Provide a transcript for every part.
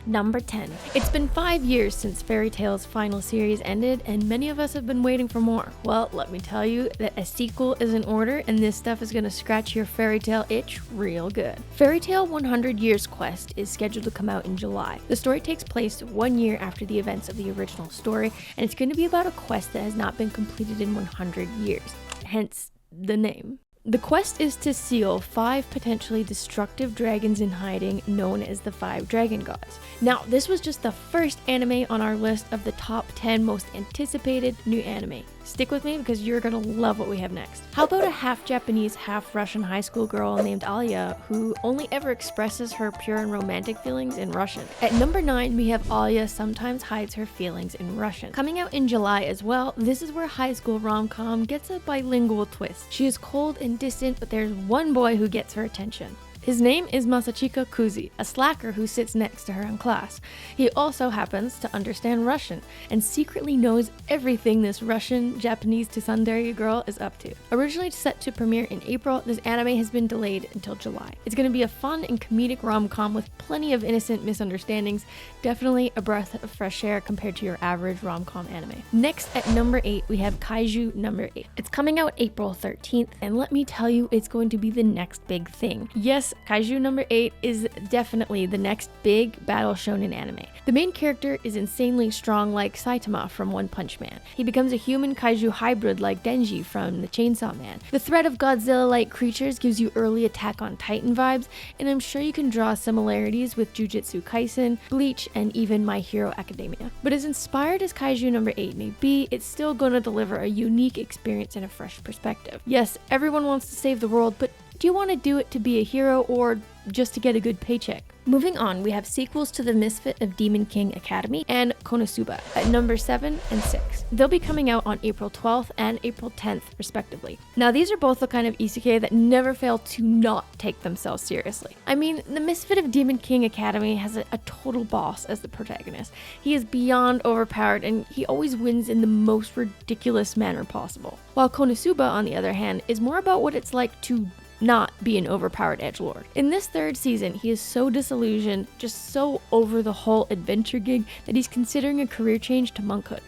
Number 10. It's been 5 years since Fairy Tail's final series ended, and many of us have been waiting for more. Well, let me tell you that a sequel is in order, and this stuff is gonna scratch your Fairy Tail itch real good. Fairy Tail 100 Years Quest is scheduled to come out in July. The story takes place 1 year after the events of the original story, and it's going to be about a quest that has not been completed in 100 years, hence the name. The quest is to seal 5 potentially destructive dragons in hiding, known as the 5 Dragon Gods. Now, this was just the first anime on our list of the top 10 most anticipated new anime. Stick with me because you're gonna love what we have next. How about a half Japanese, half Russian high school girl named Alya who only ever expresses her pure and romantic feelings in Russian? At number 9, we have Alya sometimes hides her feelings in Russian. Coming out in July as well, this is where high school rom-com gets a bilingual twist. She is cold and distant, but there's one boy who gets her attention. His name is Masachika Kuzi, a slacker who sits next to her in class. He also happens to understand Russian and secretly knows everything this Russian Japanese tsundere girl is up to. Originally set to premiere in April, this anime has been delayed until July. It's going to be a fun and comedic rom-com with plenty of innocent misunderstandings, definitely a breath of fresh air compared to your average rom-com anime. Next at number 8, we have Kaiju No. 8. It's coming out April 13th, and let me tell you, it's going to be the next big thing. Yes, Kaiju No. 8 is definitely the next big battle shonen anime. The main character is insanely strong like Saitama from One Punch Man. He becomes a human kaiju hybrid like Denji from the Chainsaw Man. The threat of Godzilla-like creatures gives you early Attack on Titan vibes, and I'm sure you can draw similarities with Jujutsu Kaisen, Bleach, and even My Hero Academia. But as inspired as Kaiju No. 8 may be, it's still gonna deliver a unique experience and a fresh perspective. Yes, everyone wants to save the world, but do you want to do it to be a hero or just to get a good paycheck? Moving on, we have sequels to The Misfit of Demon King Academy and Konosuba at number 7 and 6. They'll be coming out on April 12th and April 10th, respectively. Now, these are both the kind of isekai that never fail to not take themselves seriously. I mean, The Misfit of Demon King Academy has a total boss as the protagonist. He is beyond overpowered, and he always wins in the most ridiculous manner possible. While Konosuba, on the other hand, is more about what it's like to not be an overpowered edgelord. In this 3rd season, he is so disillusioned, just so over the whole adventure gig, that he's considering a career change to monkhood.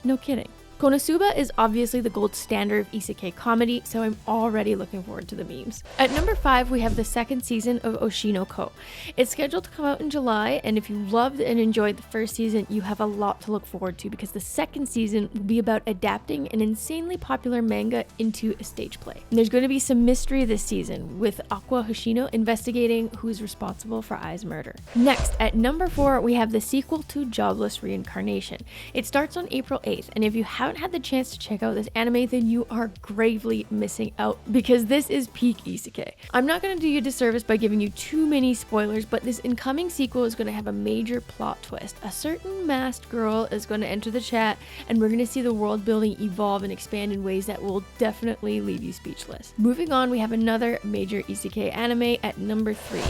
No kidding. Konosuba is obviously the gold standard of isekai comedy, so I'm already looking forward to the memes. At number 5, we have the 2nd season of Osino Co. It's scheduled to come out in July, and if you loved and enjoyed the 1st season, you have a lot to look forward to because the 2nd season will be about adapting an insanely popular manga into a stage play. And there's going to be some mystery this season, with Aqua Hoshino investigating who's responsible for Ai's murder. Next, at number 4, we have the sequel to Jobless Reincarnation. It starts on April 8th, and if you haven't had the chance to check out this anime, then you are gravely missing out because this is peak isekai. I'm not going to do you a disservice by giving you too many spoilers, but this incoming sequel is going to have a major plot twist. A certain masked girl is going to enter the chat, and we're going to see the world building evolve and expand in ways that will definitely leave you speechless. Moving on, we have another major isekai anime at number 3.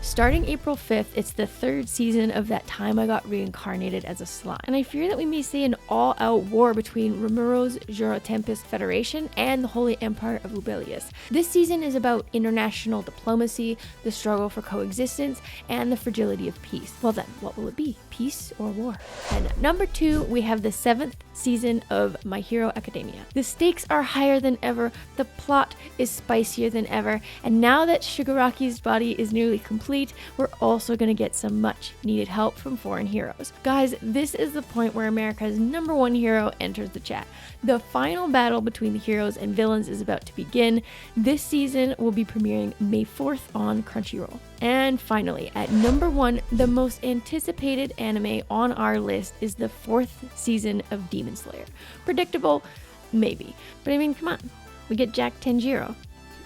Starting April 5th, it's the 3rd season of That Time I Got Reincarnated as a Slime, and I fear that we may see an all-out war between Romuro's Jura Tempest Federation and the Holy Empire of Ubelius. This season is about international diplomacy, the struggle for coexistence, and the fragility of peace. Well then, what will it be? Peace or war? And at number 2, we have the 7th season of My Hero Academia. The stakes are higher than ever, the plot is spicier than ever, and now that Shigaraki's body is nearly complete, we're also going to get some much needed help from foreign heroes. Guys, this is the point where America's number 1 hero enters the chat. The final battle between the heroes and villains is about to begin. This season will be premiering May 4th on Crunchyroll. And finally, at number 1, the most anticipated anime on our list is the 4th season of Demon Slayer. Predictable? Maybe. But I mean, come on. We get Jack Tanjiro.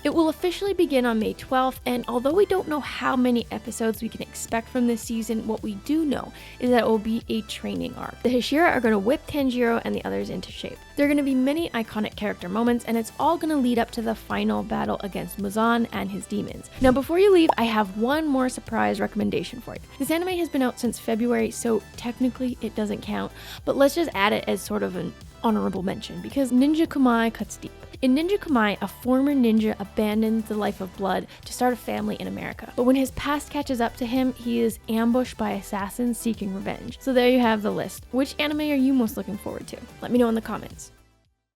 It will officially begin on May 12th, and although we don't know how many episodes we can expect from this season, what we do know is that it will be a training arc. The Hashira are going to whip Tanjiro and the others into shape. There are going to be many iconic character moments, and it's all going to lead up to the final battle against Muzan and his demons. Now, before you leave, I have one more surprise recommendation for you. This anime has been out since February, so technically it doesn't count, but let's just add it as sort of an honorable mention because Ninjak Kamai cuts deep. In Ninjak Kamai, a former ninja abandons the life of blood to start a family in America. But when his past catches up to him, he is ambushed by assassins seeking revenge. So there you have the list. Which anime are you most looking forward to? Let me know in the comments.